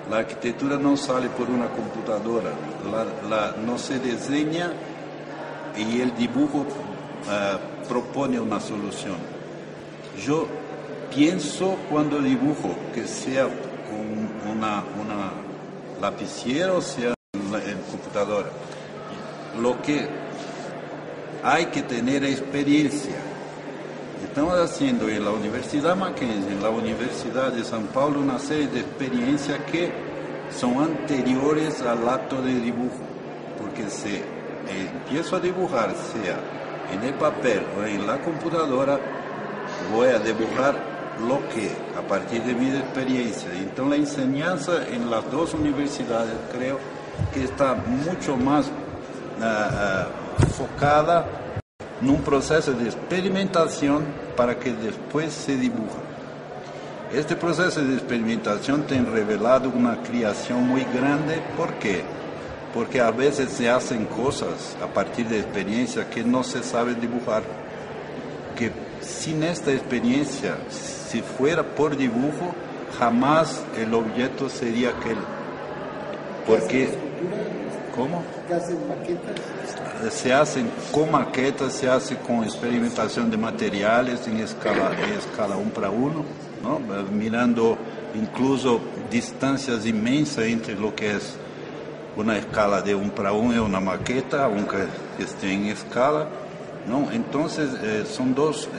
La arquitectura no sale por una computadora, no se diseña y el dibujo propone una solución. Yo pienso cuando dibujo que sea con una lapicera o sea en computadora. Lo que hay que tener experiencia. Estamos haciendo en la Universidad Mackenzie, en la Universidad de São Paulo, una serie de experiencias que son anteriores al acto de dibujo, porque si empiezo a dibujar, sea en el papel o en la computadora, voy a dibujar lo que, a partir de mi experiencia. Entonces la enseñanza en las dos universidades creo que está mucho más focada en un proceso de experimentación para que después se dibuja. Este proceso de experimentación te ha revelado una creación muy grande. ¿Por qué? Porque a veces se hacen cosas a partir de experiencia que no se sabe dibujar. Que sin esta experiencia, si fuera por dibujo, jamás el objeto sería aquel. Porque, ¿cómo? Se hacen con maquetas, se hace con experimentación de materiales en escala 1 para 1, ¿no? Mirando incluso distancias inmensas entre lo que es una escala de 1 para 1 y una maqueta, aunque esté en escala, ¿no? Entonces son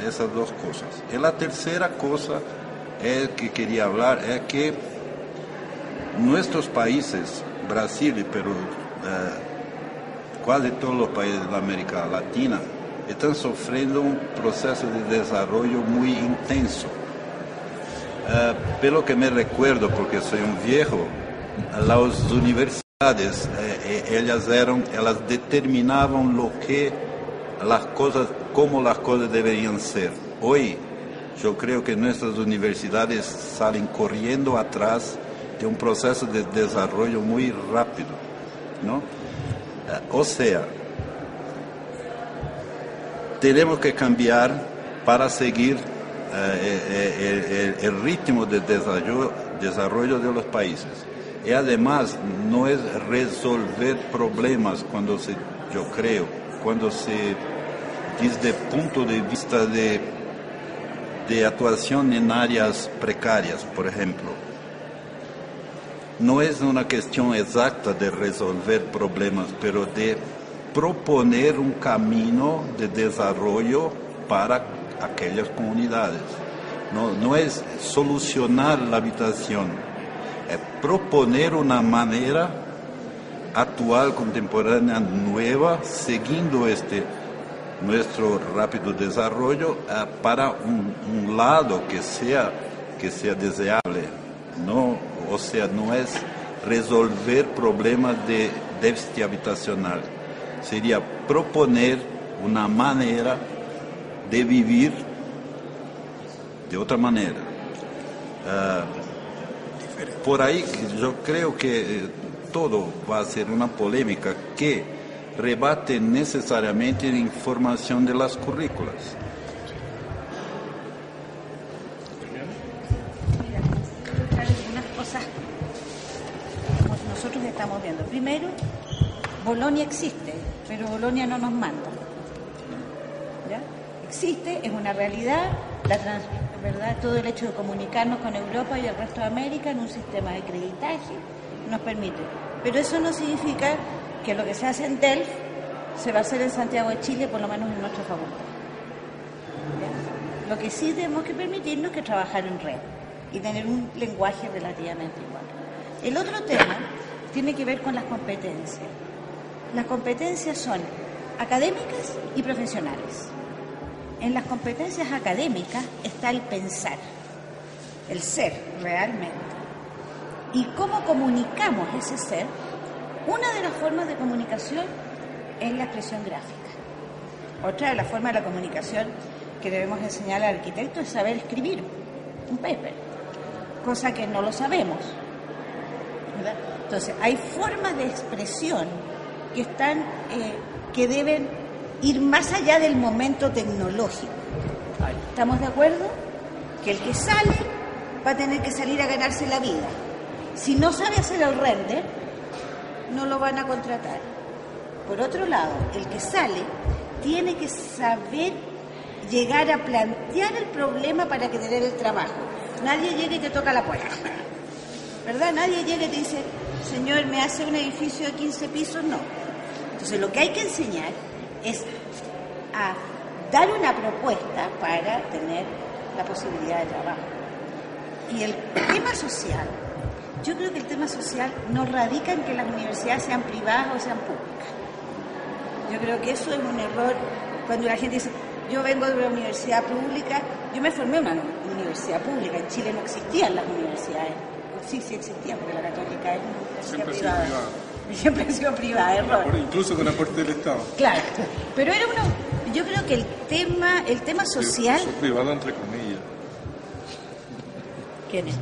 esas dos cosas. Y la tercera cosa que quería hablar es que nuestros países, Brasil y Perú, quase todos los países de la América Latina están sufriendo un proceso de desarrollo muy intenso. Pelo que me recuerdo, porque soy un viejo, las universidades, ellas determinaban cómo las cosas deberían ser. Hoy, yo creo que nuestras universidades salen corriendo atrás de un proceso de desarrollo muy rápido, ¿no? O sea, tenemos que cambiar para seguir el ritmo de desarrollo de los países. Y además, no es resolver problemas cuando se desde el punto de vista de actuación en áreas precarias, por ejemplo. No es una cuestión exacta de resolver problemas, pero de proponer un camino de desarrollo para aquellas comunidades. No es solucionar la habitación, es proponer una manera actual, contemporánea, nueva, siguiendo nuestro rápido desarrollo para un lado que sea deseable, ¿no? O sea, no es resolver problemas de déficit habitacional, sería proponer una manera de vivir de otra manera. Por ahí yo creo que todo va a ser una polémica que rebate necesariamente la información de las currículas. Nosotros estamos viendo. Primero, Bolonia existe, pero Bolonia no nos manda. ¿Ya? Existe, es una realidad, ¿verdad? Todo el hecho de comunicarnos con Europa y el resto de América en un sistema de creditaje nos permite. Pero eso no significa que lo que se hace en Delft se va a hacer en Santiago de Chile, por lo menos en nuestra facultad. ¿Ya? Lo que sí tenemos que permitirnos es que trabajar en red y tener un lenguaje relativamente igual. El otro tema tiene que ver con las competencias. Las competencias son académicas y profesionales. En las competencias académicas está el pensar, el ser realmente. ¿Y cómo comunicamos ese ser? Una de las formas de comunicación es la expresión gráfica. Otra de las formas de la comunicación que debemos enseñar al arquitecto es saber escribir un paper, cosa que no lo sabemos, ¿verdad? Entonces, hay formas de expresión que deben ir más allá del momento tecnológico. ¿Estamos de acuerdo? Que el que sale va a tener que salir a ganarse la vida. Si no sabe hacer el render, no lo van a contratar. Por otro lado, el que sale tiene que saber llegar a plantear el problema para que te den el trabajo. Nadie llega y te toca la puerta, ¿verdad? Nadie llega y te dice, señor, ¿me hace un edificio de 15 pisos? No. Entonces lo que hay que enseñar es a dar una propuesta para tener la posibilidad de trabajo. Y el tema social, yo creo que el tema social no radica en que las universidades sean privadas o sean públicas. Yo creo que eso es un error cuando la gente dice, yo vengo de una universidad pública, yo me formé en una universidad pública, en Chile no existían las universidades, sí existían, porque la Católica es una universidad privada. Siempre ha sido privada, error. Incluso con aporte del Estado. Claro, pero era yo creo que el tema social... Privado entre comillas. ¿Quién es?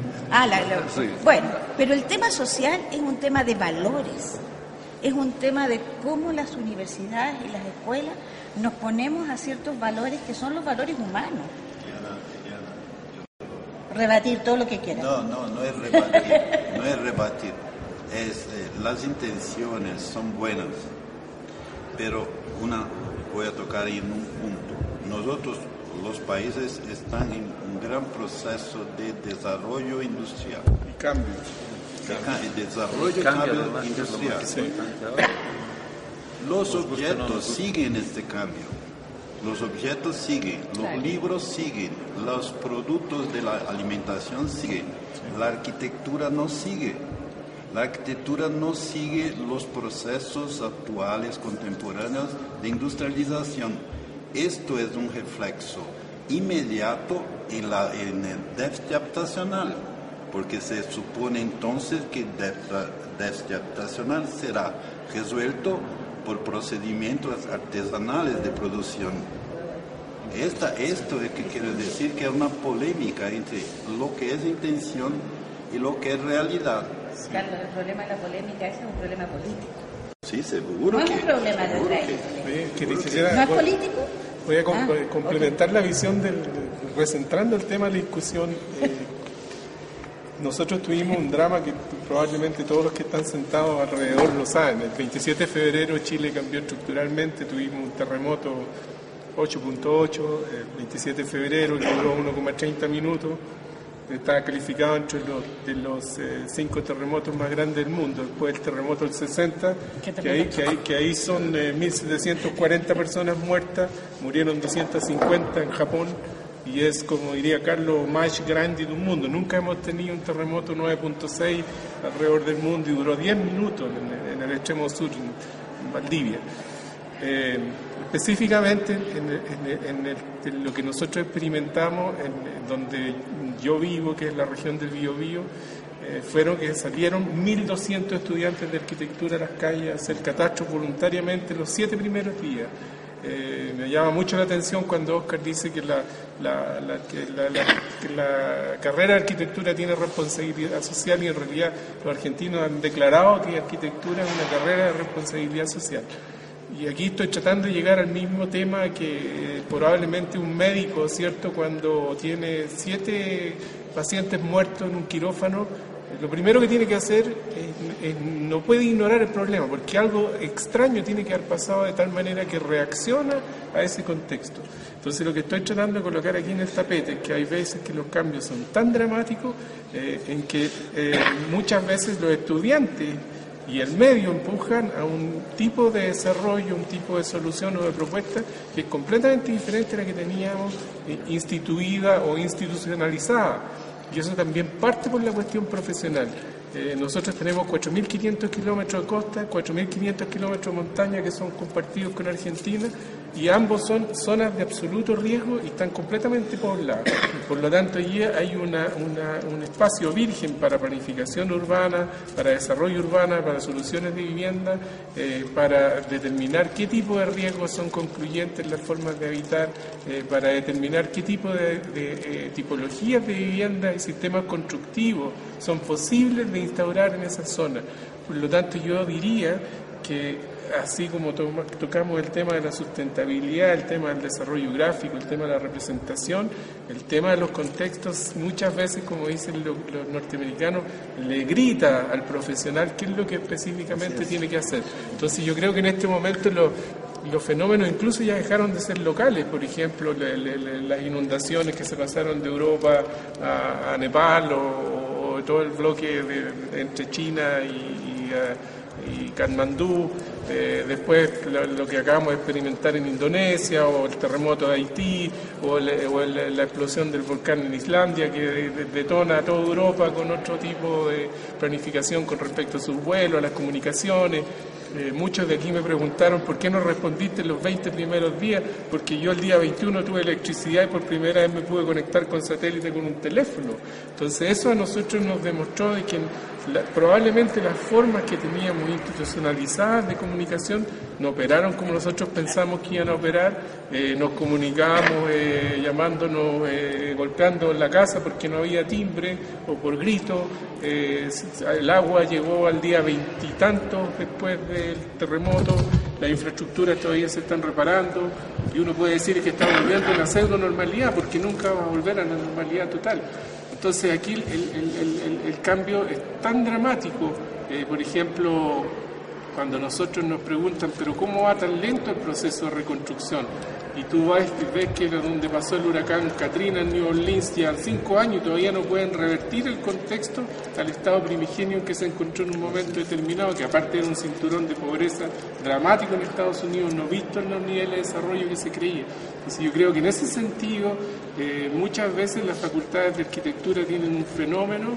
Sí. Bueno, pero el tema social es un tema de valores, es un tema de cómo las universidades y las escuelas nos ponemos a ciertos valores que son los valores humanos. Rebatir todo lo que quieras. No es rebatir, las intenciones son buenas, pero voy a tocar en un punto. Nosotros, los países, están en un gran proceso de desarrollo industrial. Y cambio. Desarrollo y cambio industrial. Sí. Los objetos siguen este cambio. Los objetos siguen, los libros siguen, los productos de la alimentación siguen. La arquitectura no sigue. La arquitectura no sigue los procesos actuales, contemporáneos de industrialización. Esto es un reflexo inmediato en el déficit habitacional, porque se supone entonces que el déficit habitacional será resuelto por procedimientos artesanales de producción. Esto es que quiero decir que es una polémica entre lo que es intención y lo que es realidad. Carlos, el problema de la polémica es un problema político. Sí, seguro no que... es un problema de ¿No es político? Voy a complementar la visión recentrando el tema de la discusión. Nosotros tuvimos un drama que probablemente todos los que están sentados alrededor lo saben. El 27 de febrero Chile cambió estructuralmente, tuvimos un terremoto 8.8, el 27 de febrero que duró 1,30 minutos, está calificado entre los 5 terremotos más grandes del mundo. Después el terremoto del 60, que ahí son 1.740 personas muertas, murieron 250 en Japón, y es, como diría Carlos, más grande del mundo. Nunca hemos tenido un terremoto 9.6 alrededor del mundo y duró 10 minutos en el extremo sur, en Valdivia. Específicamente en lo que nosotros experimentamos, en donde yo vivo, que es la región del Biobío, fueron que salieron 1.200 estudiantes de arquitectura a las calles a hacer catastros voluntariamente los 7 primeros días. Me llama mucho la atención cuando Oscar dice que la carrera de arquitectura tiene responsabilidad social, y en realidad los argentinos han declarado que arquitectura es una carrera de responsabilidad social. Y aquí estoy tratando de llegar al mismo tema que probablemente un médico, ¿cierto?, cuando tiene 7 pacientes muertos en un quirófano, lo primero que tiene que hacer no puede ignorar el problema, porque algo extraño tiene que haber pasado de tal manera que reacciona a ese contexto. Entonces lo que estoy tratando de colocar aquí en el tapete es que hay veces que los cambios son tan dramáticos en que muchas veces los estudiantes y el medio empujan a un tipo de desarrollo, un tipo de solución o de propuesta que es completamente diferente a la que teníamos instituida o institucionalizada. Y eso también parte por la cuestión profesional. Nosotros tenemos 4.500 kilómetros de costa, 4.500 kilómetros de montaña que son compartidos con Argentina, y ambos son zonas de absoluto riesgo y están completamente poblados. Por lo tanto, allí hay un espacio virgen para planificación urbana, para desarrollo urbano, para soluciones de vivienda, para determinar qué tipo de riesgos son concluyentes en las formas de habitar, para determinar qué tipo de tipologías de vivienda y sistemas constructivos son posibles de instaurar en esa zona. Por lo tanto, yo diría que así como tocamos el tema de la sustentabilidad, el tema del desarrollo gráfico, el tema de la representación, el tema de los contextos, muchas veces, como dicen los norteamericanos, le grita al profesional qué es lo que específicamente tiene que hacer. Entonces yo creo que en este momento los fenómenos incluso ya dejaron de ser locales. Por ejemplo, las inundaciones que se pasaron de Europa a Nepal o todo el bloque entre China y Katmandú, después lo que acabamos de experimentar en Indonesia, o el terremoto de Haití, o la explosión del volcán en Islandia, que detona a toda Europa con otro tipo de planificación con respecto a sus vuelos, a las comunicaciones. Muchos de aquí me preguntaron por qué no respondiste en los 20 primeros días, porque yo el día 21 tuve electricidad y por primera vez me pude conectar con satélite con un teléfono. Entonces eso a nosotros nos demostró de que probablemente las formas que teníamos institucionalizadas de comunicación no operaron como nosotros pensamos que iban a operar. Nos comunicábamos llamándonos, golpeando en la casa porque no había timbre o por grito. El agua llegó al día 20 y tantos después del terremoto. Las infraestructuras todavía se están reparando y uno puede decir que estamos volviendo a la pseudo normalidad porque nunca va a volver a la normalidad total. Entonces aquí el cambio es tan dramático. Por ejemplo, cuando nosotros nos preguntan, pero ¿cómo va tan lento el proceso de reconstrucción? Y tú ves que donde pasó el huracán Katrina en New Orleans ya 5 años y todavía no pueden revertir el contexto al estado primigenio en que se encontró en un momento determinado, que aparte era un cinturón de pobreza dramático en Estados Unidos, no visto en los niveles de desarrollo que se creía. Entonces yo creo que en ese sentido muchas veces las facultades de arquitectura tienen un fenómeno,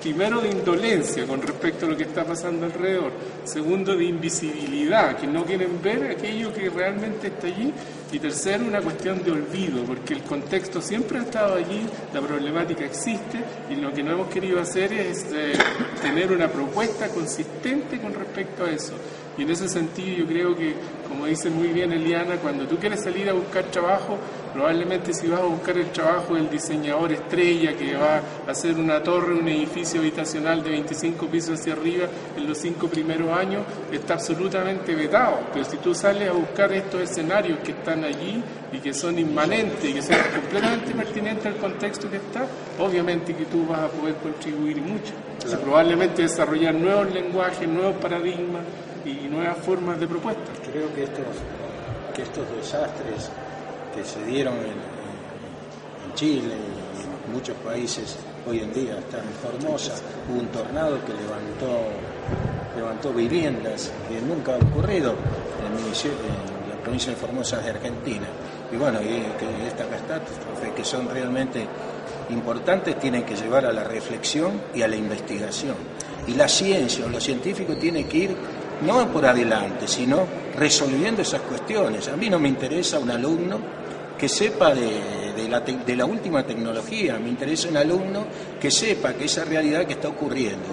primero de indolencia con respecto a lo que está pasando alrededor, segundo de invisibilidad, que no quieren ver aquello que realmente está allí, y tercero una cuestión de olvido, porque el contexto siempre ha estado allí, la problemática existe, y lo que no hemos querido hacer es tener una propuesta consistente con respecto a eso. Y en ese sentido yo creo que, como dice muy bien Eliana, cuando tú quieres salir a buscar trabajo, probablemente si vas a buscar el trabajo del diseñador estrella que va a hacer una torre, un edificio habitacional de 25 pisos hacia arriba en los 5 primeros años, está absolutamente vetado. Pero si tú sales a buscar estos escenarios que están allí y que son inmanentes y que son completamente pertinentes al contexto que está, obviamente que tú vas a poder contribuir mucho. Claro. Probablemente desarrollar nuevos lenguajes, nuevos paradigmas y nuevas formas de propuesta. Creo que estos desastres que se dieron en Chile y en muchos países hoy en día, está en Formosa, hubo un tornado que levantó viviendas que nunca ha ocurrido en la provincia de Formosa de Argentina. Y bueno, y que estas catástrofes que son realmente importantes tienen que llevar a la reflexión y a la investigación. Y la ciencia o los científicos tienen que ir no por adelante, sino resolviendo esas cuestiones. A mí no me interesa un alumno que sepa de la última tecnología, me interesa un alumno que sepa que esa realidad que está ocurriendo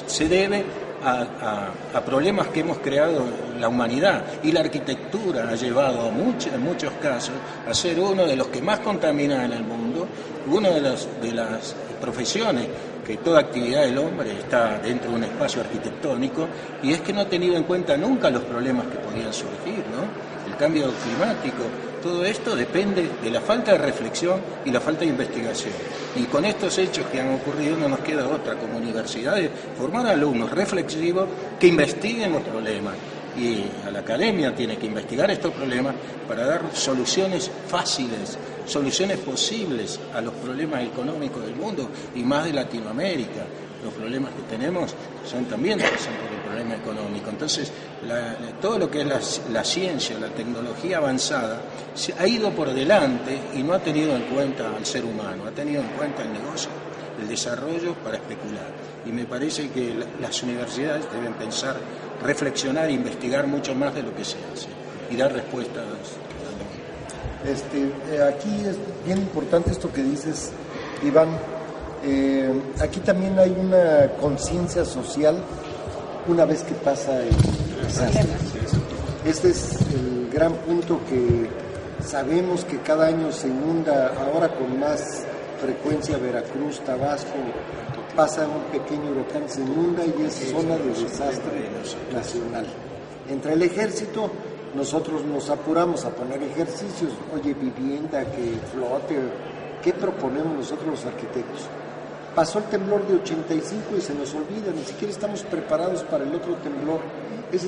se debe a problemas que hemos creado la humanidad, y la arquitectura ha llevado en muchos casos a ser uno de los que más contamina en el mundo, una de las profesiones que toda actividad del hombre está dentro de un espacio arquitectónico, y es que no ha tenido en cuenta nunca los problemas que podían surgir, ¿no? El cambio climático, todo esto depende de la falta de reflexión y la falta de investigación. Y con estos hechos que han ocurrido no nos queda otra como universidades formar alumnos reflexivos que investiguen los problemas. Y a la academia tiene que investigar estos problemas para dar soluciones fáciles, soluciones posibles a los problemas económicos del mundo y más de Latinoamérica. Los problemas que tenemos son también por el problema económico. Entonces, todo lo que es la ciencia, la tecnología avanzada, se ha ido por delante y no ha tenido en cuenta al ser humano, ha tenido en cuenta el negocio, el desarrollo para especular. Y me parece que las universidades deben pensar, reflexionar e investigar mucho más de lo que se hace y dar respuestas. Aquí es bien importante esto que dices, Iván. Aquí también hay una conciencia social una vez que pasa el desastre. Este es el gran punto, que sabemos que cada año se inunda, ahora con más frecuencia Veracruz, Tabasco, pasa un pequeño huracán, se inunda y es zona de desastre nacional. Entra el ejército, nosotros nos apuramos a poner ejercicios, oye, vivienda, que flote, ¿qué proponemos nosotros los arquitectos? Pasó el temblor de 85 y se nos olvida, ni siquiera estamos preparados para el otro temblor. Ese